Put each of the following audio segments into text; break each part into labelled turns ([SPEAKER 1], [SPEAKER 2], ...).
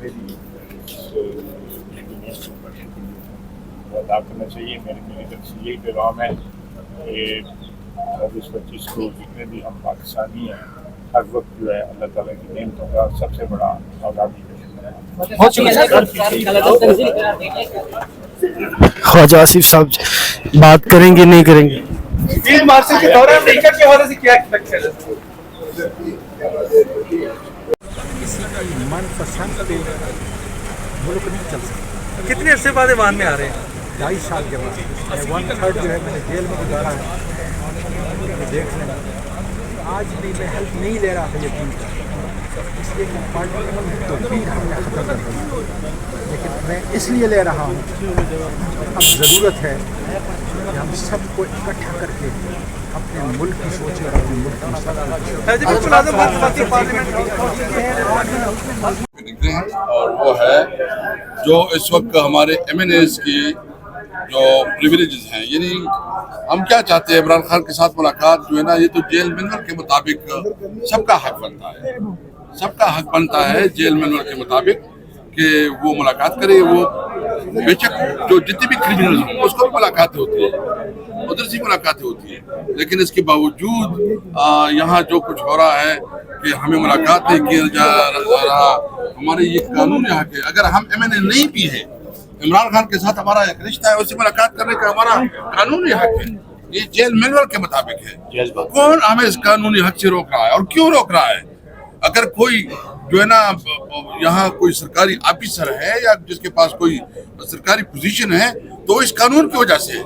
[SPEAKER 1] मेरी अदा करना चाहिए। मेरी तरफ से यही पैगाम है कि 24-25 को जितने भी हम पाकिस्तानी हैं हर वक्त जो है अल्लाह ताला की नेमतों का सबसे बड़ा आज़ादी का शुक्र है।
[SPEAKER 2] बहुत शुक्रिया।
[SPEAKER 3] ख्वाजा आसिफ साहब बात करेंगे नहीं करेंगे?
[SPEAKER 2] फील्ड मार्शल के दौरान अमेरिका के हवाले से क्या लक्ष्य है?
[SPEAKER 4] किसी का मनपसंद पे मुल्क नहीं चल सकता।
[SPEAKER 2] कितने अरसे बाद ईमान में आ रहे हैं?
[SPEAKER 4] 2.5 साल के बाद 1/3 जो है मैंने जेल में गुजारा है। ये देख लें, आज भी मैं हेल्प नहीं ले रहा था यकीन का, इसलिए कि पार्टी तो भी हमने ख़त्म कर दी, लेकिन मैं इसलिए ले रहा हूँ अब ज़रूरत है कि हम सबको इकट्ठा करके अपने मुल्क की सोचें और अपने मुल्क की
[SPEAKER 5] निकले हैं। और वो है जो इस वक्त हमारे MNAs की जो प्रिविलेजेस हैं, यानी हम क्या चाहते हैं, इमरान खान के साथ मुलाकात जो है ना, ये तो जेल मैनुअल के मुताबिक सबका हक बनता है, सबका हक बनता है जेल मैनुअल के मुताबिक कि वो मुलाकात करे। वो बेशक जो जितने भी क्रिमिनल्स हों उसको भी मुलाकातें होती है, उधर से मुलाकातें होती है, लेकिन इसके बावजूद यहाँ जो कुछ हो रहा है कि हमें मुलाकात नहीं किया जा रहा, हमारे ये कानूनी हक है। अगर हम MNA नहीं भी है, इमरान खान के साथ हमारा एक रिश्ता है, उससे मुलाकात करने का हमारा कानूनी हक है, ये जेल मैनुअल के मुताबिक है। कौन हमें इस कानूनी हक से रोक रहा है और क्यों रोक रहा है? अगर कोई जो है ना यहाँ कोई सरकारी ऑफिसर है या जिसके पास कोई सरकारी पोजीशन है तो इस कानून की वजह से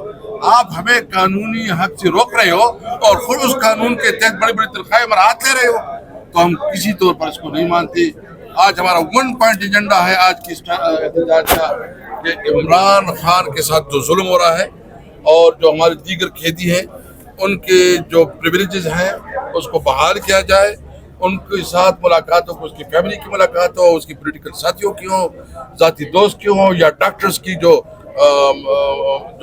[SPEAKER 5] आप हमें कानूनी हक से रोक रहे हो और खुद उस कानून के तहत बड़ी बड़ी तनख्वाहें मराहत ले रहे हो, तो हम किसी तौर पर इसको नहीं मानते। आज हमारा 1 पॉइंट एजेंडा है आज की एहतजाज का कि इमरान खान के साथ जो जुल्म हो रहा है और जो हमारे दीगर कैदी हैं उनके जो प्रिविलेजेस हैं उसको बहाल किया जाए, उनके साथ मुलाकात हो, उसकी फैमिली की मुलाकात हो, उसकी पॉलिटिकल साथियों की हो, ज़ाती दोस्त की हो, या डॉक्टर्स की जो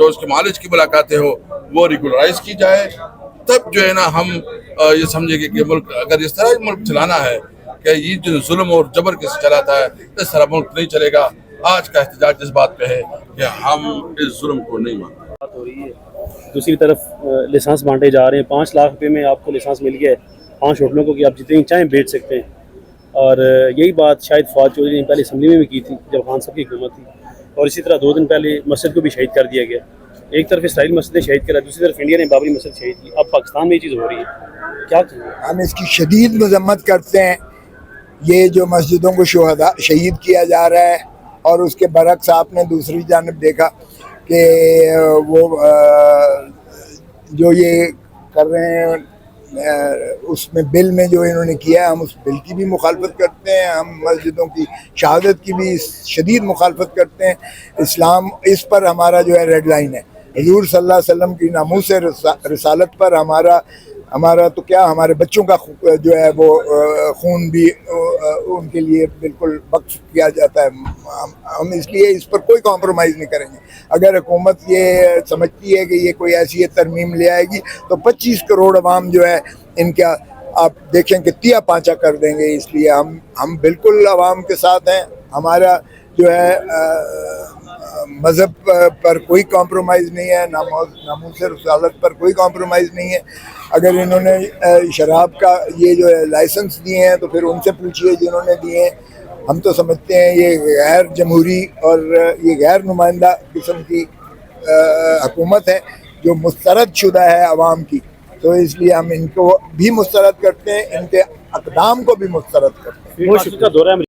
[SPEAKER 5] उसके मालिज की मुलाकातें हो वो रेगुलराइज की जाए। तब जो है ना हम ये समझेंगे कि मुल्क अगर इस तरह मुल्क चलाना है कि ये जो जुल्म और जबर के चलाता है इस तरह मुल्क नहीं चलेगा। आज का एहतजाज इस बात पे है कि हम इस जुल्म को नहीं मानते।
[SPEAKER 6] बात हो रही है, दूसरी तरफ लाइसेंस बांटे जा रहे हैं। 5 लाख रुपए में आपको लाइसेंस मिल गया है 5 होटलों को कि आप जितनी चाहें बेच सकते हैं। और यही बात शायद फवाद चौधरी ने पहले असम्बली में भी की थी जब खान साहब की हुकूमत थी, और इसी तरह 2 दिन पहले मस्जिद को भी शहीद कर दिया गया। एक तरफ इसराइल मस्जिद ने शहीद करा, दूसरी तरफ इंडिया ने बाबरी मस्जिद शहीद की। अब पाकिस्तान में ये चीज़ हो रही है, क्या कहेंगे?
[SPEAKER 7] हम इसकी शदीद मजम्मत करते हैं। ये जो मस्जिदों को शहीद किया जा रहा है और उसके बरक्स आपने दूसरी जानब देखा कि वो जो ये कर रहे हैं उसमें बिल में जो इन्होंने किया है, हम उस बिल की भी मुखालफत करते हैं। हम मस्जिदों की शहादत की भी शदीद मुखालफत करते हैं। इस्लाम इस पर हमारा जो है रेड लाइन है। हुजूर सल्लल्लाहु अलैहि वसल्लम की नामूस रिसालत पर हमारा तो क्या, हमारे बच्चों का जो है वो खून भी उनके लिए बिल्कुल वक्फ किया जाता है। हम इसलिए इस पर कोई कॉम्प्रोमाइज़ नहीं करेंगे। अगर हुकूमत ये समझती है कि ये कोई ऐसी तरमीम ले आएगी तो 25 करोड़ अवाम जो है इनका आप देखें कि तिया पाँचा कर देंगे। इसलिए हम बिल्कुल अवाम के साथ हैं। हमारा जो है मज़हब पर कोई कॉम्प्रोमाइज़ नहीं है, नामूस रसालत पर कोई कॉम्प्रोमाइज़ नहीं है। अगर इन्होंने शराब का ये जो है लाइसेंस दिए हैं तो फिर उनसे पूछिए जिन्होंने दिए हैं। हम तो समझते हैं ये गैर जमहूरी और ये गैर नुमाइंदा किस्म की हुकूमत है जो मुस्तरद शुदा है अवाम की, तो इसलिए हम इनको भी मुस्तरद करते हैं, इनके अक़दाम को भी मुस्तरद करते हैं।